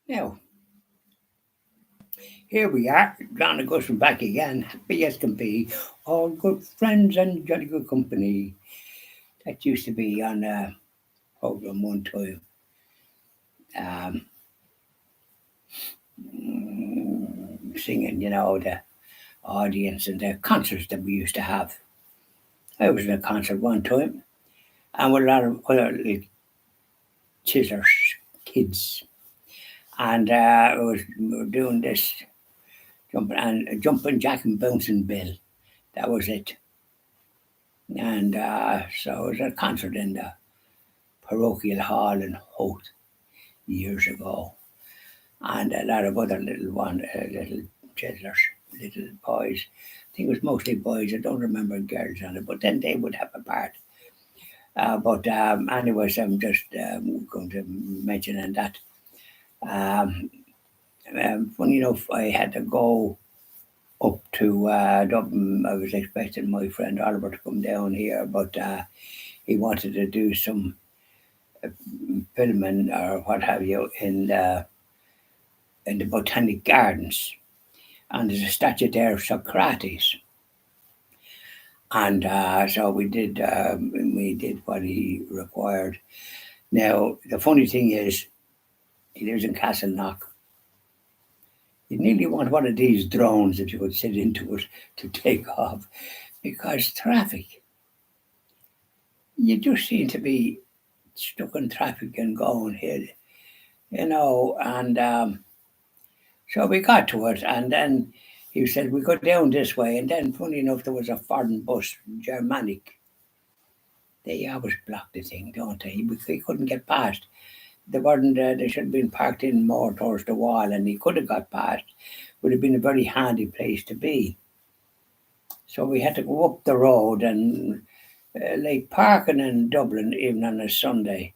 Now, here we are, John Augustine back again, happy as can be, all good friends and jolly good company. That used to be on a program one time. Um, Singing, the audience and the concerts that we used to have. I was in a concert one time, and with a lot of other little chisers, kids, and we were doing this jumping jack and bouncing bill. That was it. And so it was a concert in the parochial hall in Hoth years ago, and a lot of other little children, little boys. I think it was mostly boys. I don't remember girls on it, but then they would have a part. But anyways, I'm just going to mention in that. Um, Funny enough, I had to go up to Dublin. I was expecting my friend Oliver to come down here, but he wanted to do some filming or what have you in the Botanic Gardens, and there's a statue there of Socrates, and so we did what he required. Now the funny thing is, he lives in Castleknock. You nearly want one of these drones if you could sit into it to take off, because traffic. You just seem to be stuck in traffic and going here, and so we got to it, and then he said we go down this way, and then funny enough there was a foreign bus, Germanic. They always block the thing, don't they? We couldn't get past. They weren't. They should have been parked in more towards the wall, and he could have got past. Would have been a very handy place to be. So we had to go up the road, and like parking in Dublin, even on a Sunday,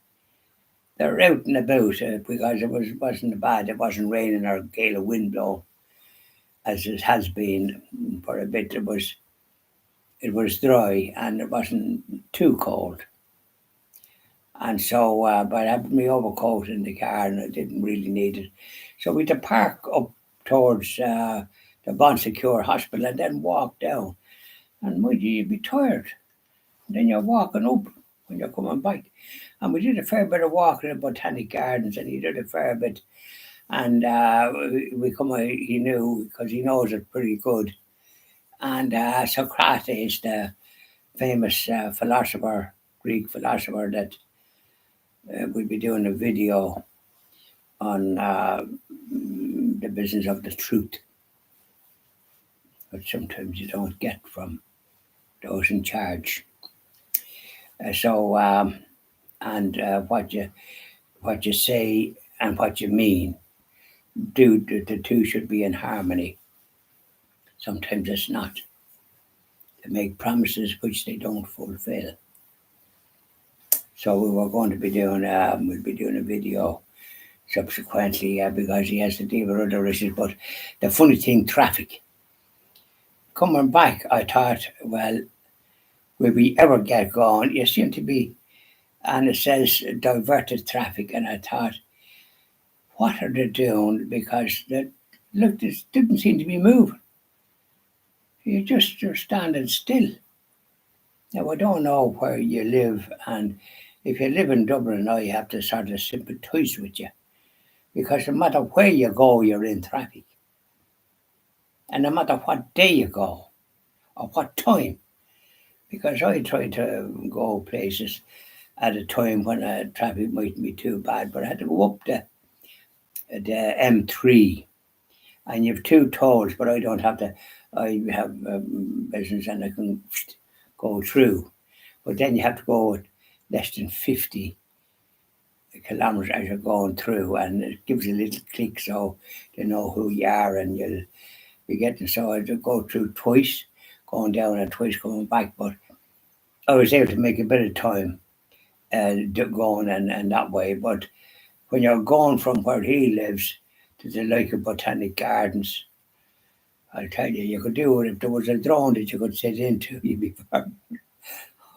they're out and about because wasn't bad. It wasn't raining or a gale of wind blowing as it has been for a bit. It was dry and it wasn't too cold. And so, but I had my overcoat in the car and I didn't really need it. So we had to park up towards the Bon Secure Hospital and then walk down. And would you be tired? And then you're walking up when you're coming back. And we did a fair bit of walking in the Botanic Gardens, and he did a fair bit. And we come, he knew because he knows it pretty good. And Socrates, the famous philosopher, Greek philosopher, that we'll be doing a video on the business of the truth, which sometimes you don't get from those in charge. So, and what you say and what you mean, the two should be in harmony. Sometimes it's not. They make promises which they don't fulfill. So we were going to be doing, we'll be doing a video subsequently because he has to deal with other issues. But the funny thing, traffic. Coming back, I thought, well, will we ever get going? You seem to be, and it says diverted traffic, and I thought, what are they doing? Because look, this didn't seem to be moving. You're standing still. Now I don't know where you live, and if you live in Dublin, I have to sort of sympathise with you because no matter where you go, you're in traffic, and no matter what day you go or what time. Because I try to go places at a time when traffic mightn't be too bad, but I had to go up the M3, and you have two tolls, but I don't have to. I have business and I can go through, but then you have to go at less than 50 kilometres as you're going through, and it gives you a little click so they know who you are, and you'll be getting. So I had to go through twice, going down and twice coming back, but I was able to make a bit of time going and that way. But when you're going from where he lives to the like of Botanic Gardens, I tell you, you could do it if there was a drone that you could sit into, you'd be fine,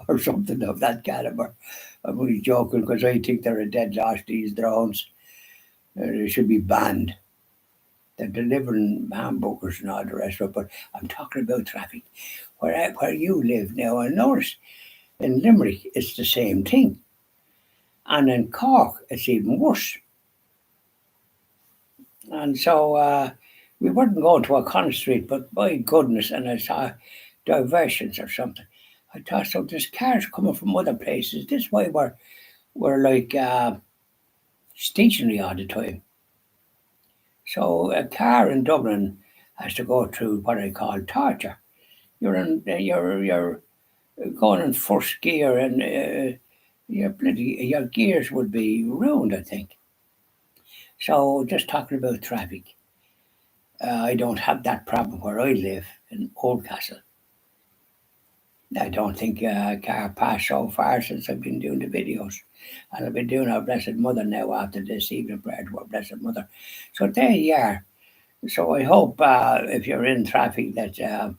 or something of that caliber. I'm only joking because I think they're a dead loss, these drones. It should be banned. They're delivering hamburgers and all the rest of it, but I'm talking about traffic. Where you live now, I notice in Limerick it's the same thing. And in Cork it's even worse. And so we weren't going to O'Connell Street, but by goodness, and I saw diversions or something. I thought, so there's cars coming from other places. This way we're like stationary all the time. So a car in Dublin has to go through what I call torture. You're going in first gear, and your gears would be ruined, I think. So just talking about traffic, I don't have that problem where I live in Oldcastle. I don't think a car passed so far since I've been doing the videos. And I've been doing our Blessed Mother now after this evening prayer to our Blessed Mother. So there you are. So I hope if you're in traffic that,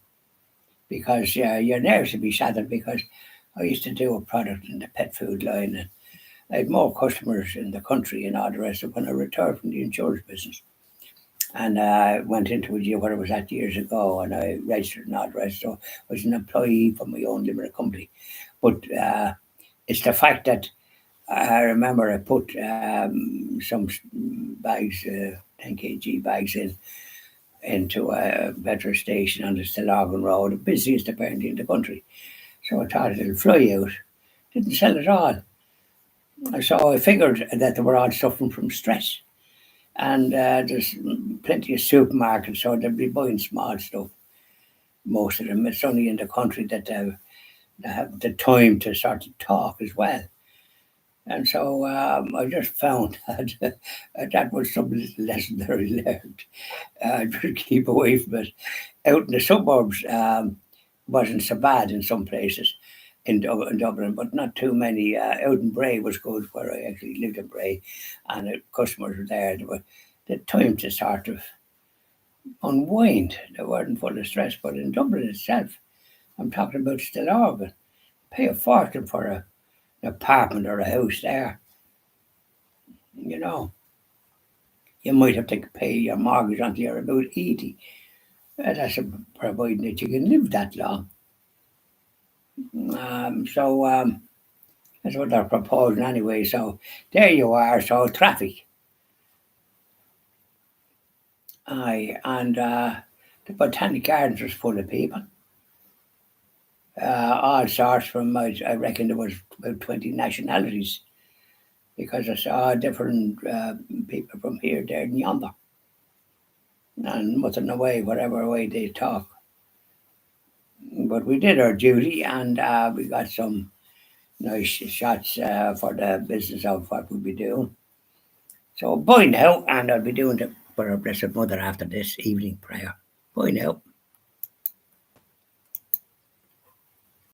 because your nerves will be shattered, because I used to do a product in the pet food line, and I had more customers in the country and all the rest of when I retired from the insurance business. And I went into a year where I was at years ago, and I registered and all the rest. So I was an employee for my own limited company. But it's the fact that I remember I put some bags, 10 kg bags into a petrol station on the Stillorgan Road, the busiest apparently in the country. So I thought it'll fly out. Didn't sell at all. So I figured that they were all suffering from stress. And there's plenty of supermarkets, so they'll be buying small stuff. Most of them. It's only in the country that they have the time to sort of talk as well. And so I just found that that was some little lesson that I learned. Just keep away from it. Out in the suburbs wasn't so bad in some places in Dublin, but not too many. Out in Bray was good, where I actually lived in Bray, and customers were there. They were the time to sort of unwind. They weren't full of stress, but in Dublin itself, I'm talking about Stillorgan. Pay a fortune for an apartment or a house there. You know, you might have to pay your mortgage until you're about 80. That's providing that you can live that long. So that's what they're proposing anyway. So there you are. So traffic. Aye, and the Botanic Gardens was full of people. All sorts from, I reckon there was about 20 nationalities, because I saw different people from here, there, and yonder, and muttering away whatever way they talk. But we did our duty, and we got some nice shots for the business of what we'll be doing. So bye now, and I'll be doing it for our Blessed Mother after this evening prayer. Bye now.